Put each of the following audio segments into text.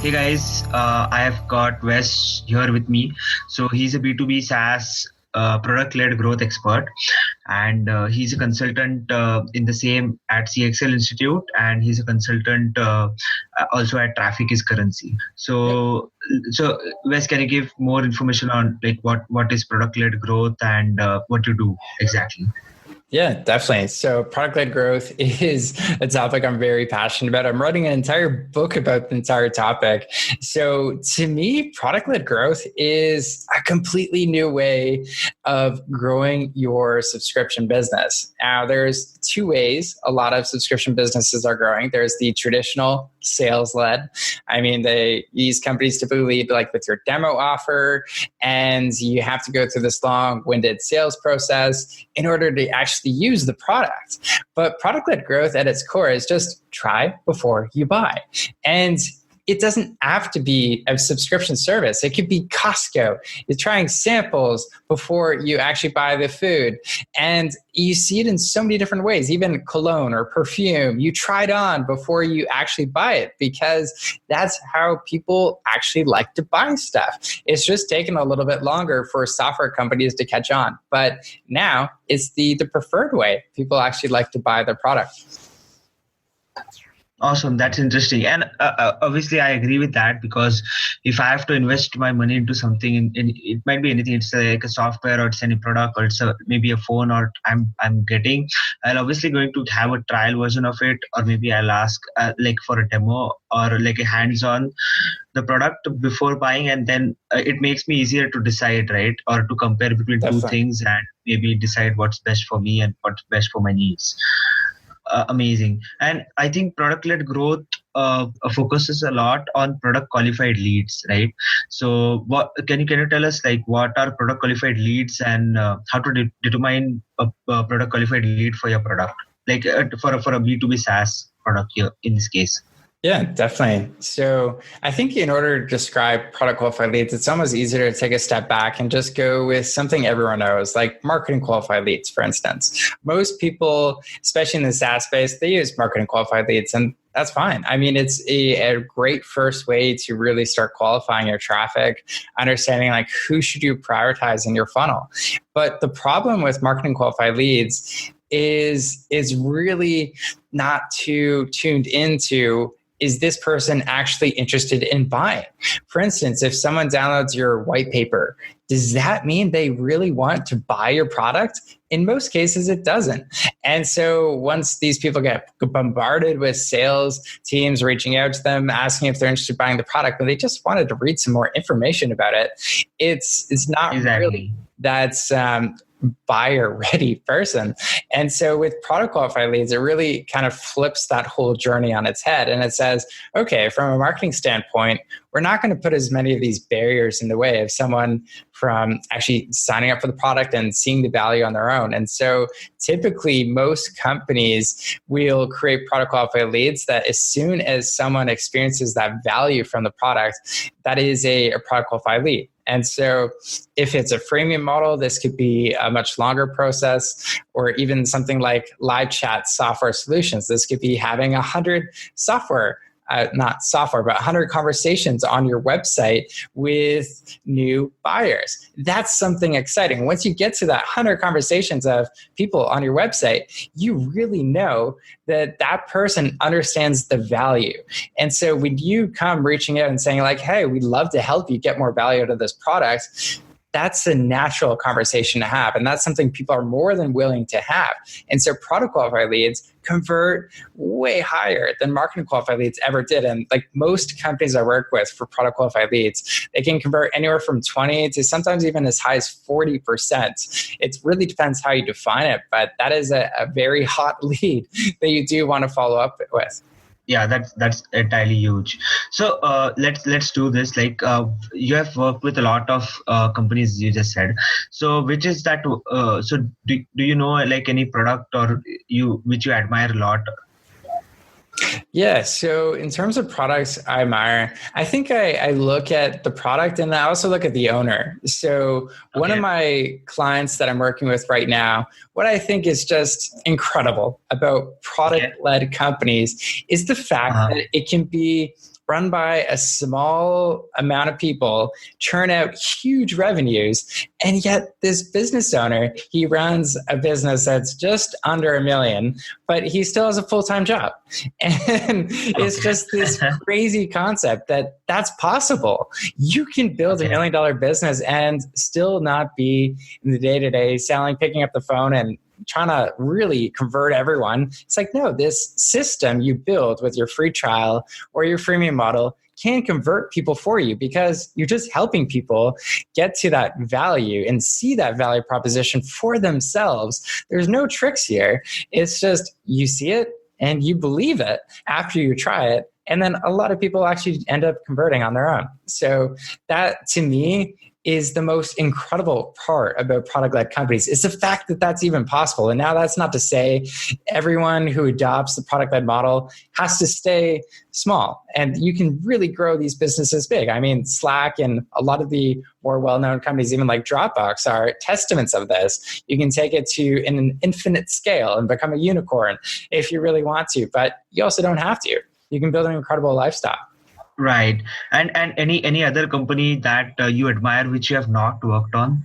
Hey guys, I have got Wes here with me. So he's a B2B SaaS product-led growth expert, and he's a consultant in the same at CXL Institute, and he's a consultant also at Traffic is Currency. So Wes, can you give more information on like what is product-led growth and what you do exactly? Yeah, definitely. So product-led growth is a topic I'm very passionate about. I'm writing an entire book about the entire topic. So to me, product-led growth is a completely new way of growing your subscription business. Now, there's two ways a lot of subscription businesses are growing. There's the traditional sales-led. I mean, these companies typically lead like with your demo offer, and you have to go through this long-winded sales process in order to actually use the product. But product-led growth at its core is just try before you buy. And it doesn't have to be a subscription service. It could be Costco. You're trying samples before you actually buy the food. And you see it in so many different ways, even cologne or perfume. You try it on before you actually buy it because that's how people actually like to buy stuff. It's just taken a little bit longer for software companies to catch on. But now it's the preferred way people actually like to buy their product. Awesome. That's interesting. And obviously, I agree with that because if I have to invest my money into something, in it might be anything. It's like a software or it's any product or it's maybe a phone or I'm getting. I'll obviously going to have a trial version of it, or maybe I'll ask like for a demo or like a hands-on the product before buying, and then it makes me easier to decide, right? Or to compare between two things and maybe decide what's best for me and what's best for my needs. Amazing. And I think product-led growth focuses a lot on product qualified leads, right? So what can you tell us like what are product qualified leads and how to determine a product qualified lead for your product, like for a B2B SaaS product here in this case? Yeah, definitely. So I think in order to describe product qualified leads, it's almost easier to take a step back and just go with something everyone knows, like marketing qualified leads, for instance. Most people, especially in the SaaS space, they use marketing qualified leads, and that's fine. I mean, it's a great first way to really start qualifying your traffic, understanding like who should you prioritize in your funnel. But the problem with marketing qualified leads is really not too tuned into, is this person actually interested in buying? For instance, if someone downloads your white paper, does that mean they really want to buy your product? In most cases, it doesn't. And so once these people get bombarded with sales teams reaching out to them, asking if they're interested in buying the product, but they just wanted to read some more information about it, it's not really that's buyer ready person. And so with product qualified leads, it really kind of flips that whole journey on its head. And it says, okay, from a marketing standpoint, we're not going to put as many of these barriers in the way of someone from actually signing up for the product and seeing the value on their own. And so typically most companies will create product qualified leads that as soon as someone experiences that value from the product, that is a product qualified lead. And so if it's a freemium model, this could be a much longer process, or even something like live chat software solutions. This could be having 100 but 100 conversations on your website with new buyers. That's something exciting. Once you get to that 100 conversations of people on your website, you really know that that person understands the value. And so when you come reaching out and saying like, hey, we'd love to help you get more value out of this product, that's a natural conversation to have. And that's something people are more than willing to have. And so product qualified leads convert way higher than marketing qualified leads ever did. And like most companies I work with for product qualified leads, they can convert anywhere from 20 to sometimes even as high as 40%. It really depends how you define it, but that is a very hot lead that you do want to follow up with. Yeah, that's entirely huge. So let's do this. Like you have worked with a lot of companies, you just said. So which is that? So do you know like any product or which you admire a lot? Yeah. So in terms of products I admire, I think I look at the product and I also look at the owner. So one of my clients that I'm working with right now, what I think is just incredible about product-led companies is the fact that it can be run by a small amount of people, churn out huge revenues. And yet this business owner, he runs a business that's just under $1 million, but he still has a full-time job. And it's just this crazy concept that that's possible. You can build $1 million business and still not be in the day-to-day selling, picking up the phone and trying to really convert everyone. It's like, no, this system you build with your free trial or your freemium model can convert people for you because you're just helping people get to that value and see that value proposition for themselves. There's no tricks here. It's just you see it and you believe it after you try it. And then a lot of people actually end up converting on their own. So that to me is the most incredible part about product-led companies is the fact that that's even possible. And now that's not to say everyone who adopts the product-led model has to stay small. And you can really grow these businesses big. I mean, Slack and a lot of the more well-known companies, even like Dropbox, are testaments of this. You can take it to an infinite scale and become a unicorn if you really want to, but you also don't have to. You can build an incredible lifestyle. Right. And any other company that you admire which you have not worked on?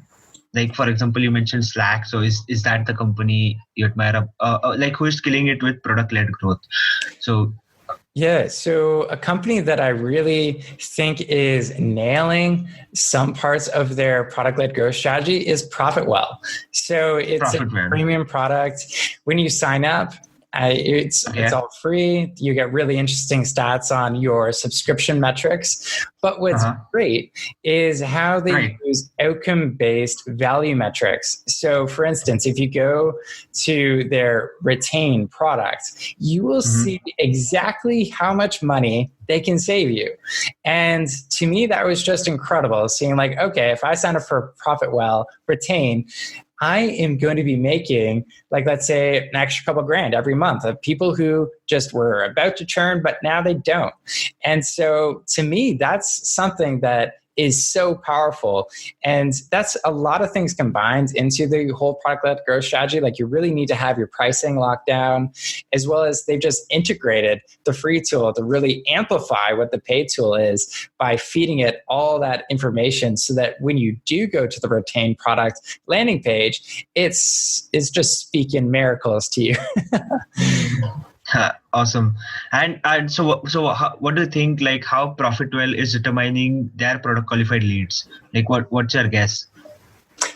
Like, for example, you mentioned Slack. So is that the company you admire? Like, who is killing it with product-led growth? So yeah, so a company that I really think is nailing some parts of their product-led growth strategy is ProfitWell. So it's a premium product. When you sign up, it's all free. You get really interesting stats on your subscription metrics. But what's great is how they use outcome-based value metrics. So for instance, if you go to their retain product, you will see exactly how much money they can save you. And to me, that was just incredible. Seeing like, okay, if I sign up for ProfitWell, retain, I am going to be making, like, let's say an extra couple grand every month of people who just were about to churn, but now they don't. And so to me, that's something that is so powerful. And that's a lot of things combined into the whole product-led growth strategy. Like, you really need to have your pricing locked down, as well as they've just integrated the free tool to really amplify what the paid tool is by feeding it all that information so that when you do go to the retain product landing page, it's just speaking miracles to you. Awesome. And so what do you think, like, how ProfitWell is determining their product qualified leads? Like, what's your guess?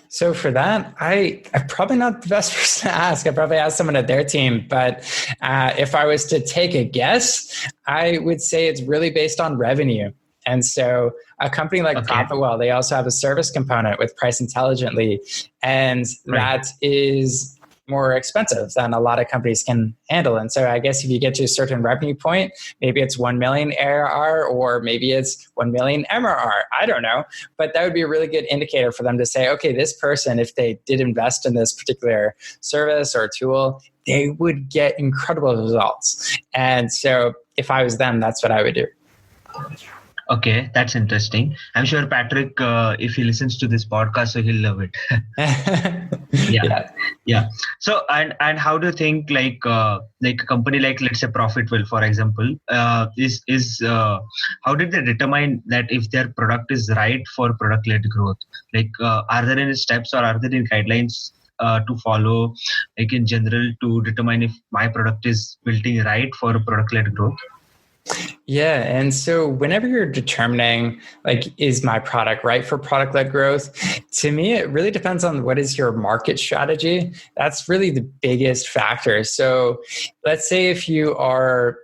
So for that, I'm probably not the best person to ask. I probably ask someone at their team. But if I was to take a guess, I would say it's really based on revenue. And so a company like ProfitWell, they also have a service component with Price Intelligently. And that is more expensive than a lot of companies can handle. And so I guess if you get to a certain revenue point, maybe it's 1 million ARR or maybe it's 1 million MRR. I don't know. But that would be a really good indicator for them to say, okay, this person, if they did invest in this particular service or tool, they would get incredible results. And so if I was them, that's what I would do. Okay, that's interesting. I'm sure Patrick, if he listens to this podcast, so he'll love it. Yeah. So, and how do you think, like a company like, let's say, ProfitWell, for example, is how did they determine that if their product is right for product-led growth? Like, are there any steps or are there any guidelines to follow, like in general, to determine if my product is building right for product-led growth? Yeah. And so whenever you're determining, like, is my product right for product-led growth? To me, it really depends on what is your market strategy. That's really the biggest factor. So let's say if you are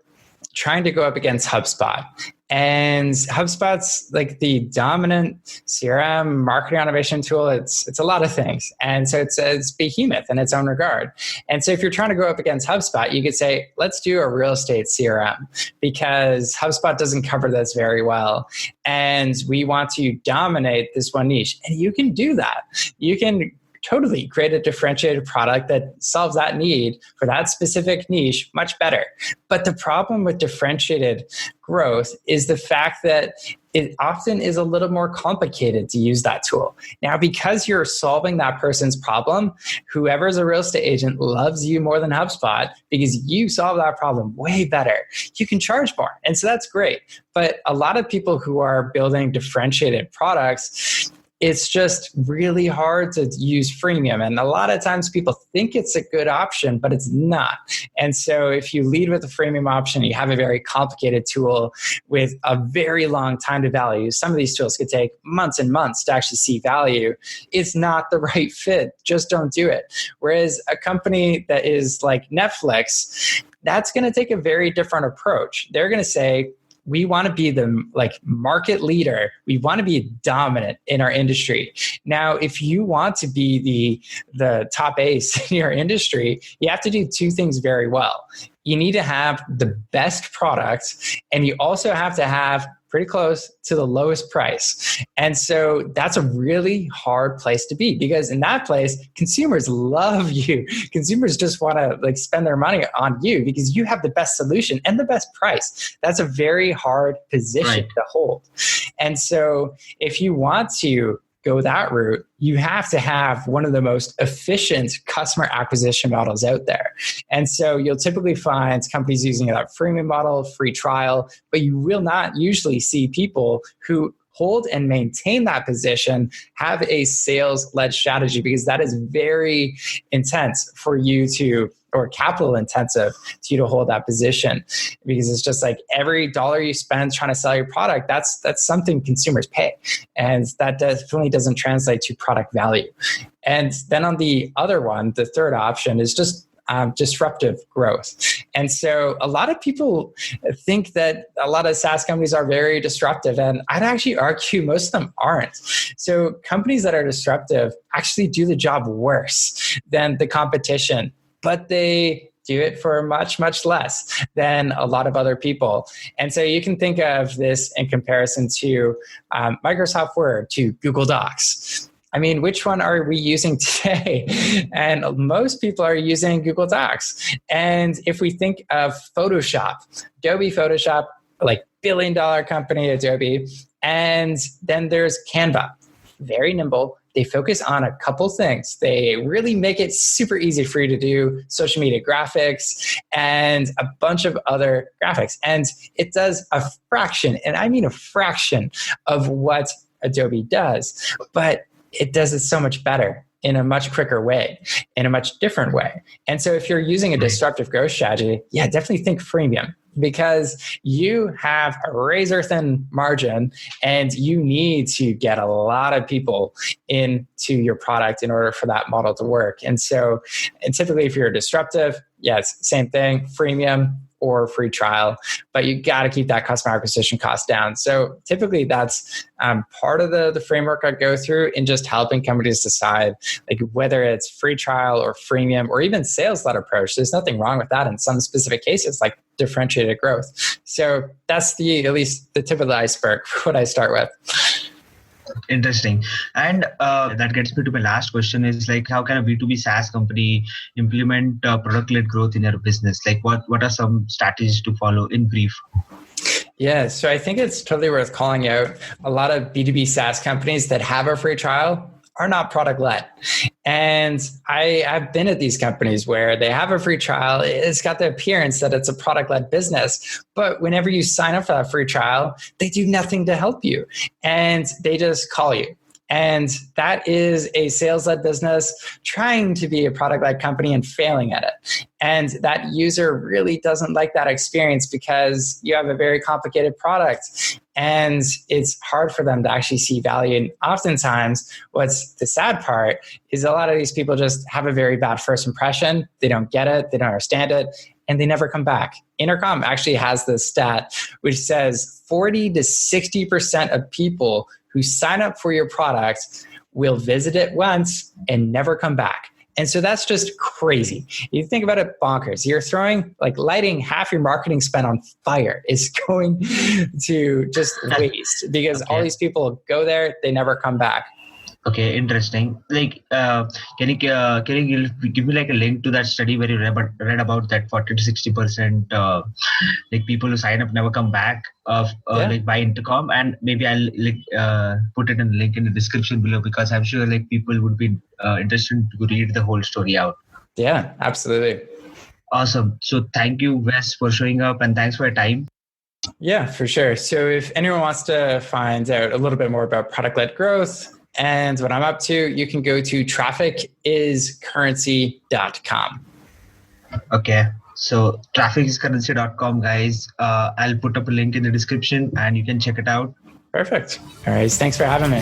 trying to go up against HubSpot, and HubSpot's like the dominant CRM marketing automation tool. It's a lot of things. And so it's behemoth in its own regard. And so if you're trying to go up against HubSpot, you could say, let's do a real estate CRM because HubSpot doesn't cover this very well. And we want to dominate this one niche. And you can do that. You can totally create a differentiated product that solves that need for that specific niche much better. But the problem with differentiated growth is the fact that it often is a little more complicated to use that tool. Now, because you're solving that person's problem, whoever is a real estate agent loves you more than HubSpot because you solve that problem way better. You can charge more. And so that's great. But a lot of people who are building differentiated products, it's just really hard to use freemium. And a lot of times people think it's a good option, but it's not. And so if you lead with a freemium option, you have a very complicated tool with a very long time to value. Some of these tools could take months and months to actually see value. It's not the right fit. Just don't do it. Whereas a company that is like Netflix, that's going to take a very different approach. They're going to say, we want to be the market leader. We want to be dominant in our industry. Now, if you want to be the top ace in your industry, you have to do two things very well. You need to have the best product, and you also have to have pretty close to the lowest price. And so that's a really hard place to be, because in that place, consumers love you. Consumers just want to spend their money on you because you have the best solution and the best price. That's a very hard position to hold. And so if you want to go that route, you have to have one of the most efficient customer acquisition models out there. And so you'll typically find companies using that freemium model, free trial, but you will not usually see people who hold and maintain that position have a sales-led strategy, because that is very intense for you to, or capital intensive to you to hold that position, because it's just like every dollar you spend trying to sell your product, that's something consumers pay. And that definitely doesn't translate to product value. And then on the other one, the third option is just disruptive growth. And so a lot of people think that a lot of SaaS companies are very disruptive, and I'd actually argue most of them aren't. So companies that are disruptive actually do the job worse than the competition, but they do it for much, much less than a lot of other people. And so you can think of this in comparison to Microsoft Word, to Google Docs. I mean, which one are we using today? And most people are using Google Docs. And if we think of Photoshop, Adobe Photoshop, like billion-dollar company Adobe, and then there's Canva, very nimble. They focus on a couple things. They really make it super easy for you to do social media graphics and a bunch of other graphics. And it does a fraction, and I mean a fraction of what Adobe does, but it does it so much better in a much quicker way, in a much different way. And so if you're using a disruptive growth strategy, yeah, definitely think freemium, because you have a razor thin margin and you need to get a lot of people into your product in order for that model to work. And so, and typically if you're disruptive, yeah, it's the same thing, freemium or free trial, but you got to keep that customer acquisition cost down. So typically that's part of the framework I go through in just helping companies decide whether it's free trial or freemium or even sales-led approach. There's nothing wrong with that in some specific cases, like differentiated growth. So that's at least the tip of the iceberg for what I start with. Interesting. And that gets me to my last question is how can a B2B SaaS company implement product-led growth in your business? What are some strategies to follow in brief? Yeah, so I think it's totally worth calling out a lot of B2B SaaS companies that have a free trial are not product-led. And I've been at these companies where they have a free trial. It's got the appearance that it's a product-led business. But whenever you sign up for that free trial, they do nothing to help you. And they just call you. And that is a sales-led business trying to be a product-led company and failing at it. And that user really doesn't like that experience because you have a very complicated product and it's hard for them to actually see value. And oftentimes, what's the sad part is a lot of these people just have a very bad first impression. They don't get it, they don't understand it, and they never come back. Intercom actually has this stat which says 40 to 60% of people who sign up for your product will visit it once and never come back. And so that's just crazy. You think about it, bonkers. You're throwing, lighting half your marketing spend on fire is going to just waste because all these people go there, they never come back. Okay, interesting. Like, can you give me like a link to that study where you read about that 40 to 60% like people who sign up never come back of Yeah. like buy intercom, and maybe I'll like put it in link in the description below, because I'm sure like people would be interested to read the whole story out. Yeah, absolutely. Awesome. So thank you, Wes, for showing up, and thanks for your time. Yeah, for sure. So if anyone wants to find out a little bit more about product-led growth and what I'm up to, you can go to trafficiscurrency.com. Okay. So trafficiscurrency.com, guys. I'll put up a link in the description and you can check it out. Perfect. All right. Thanks for having me.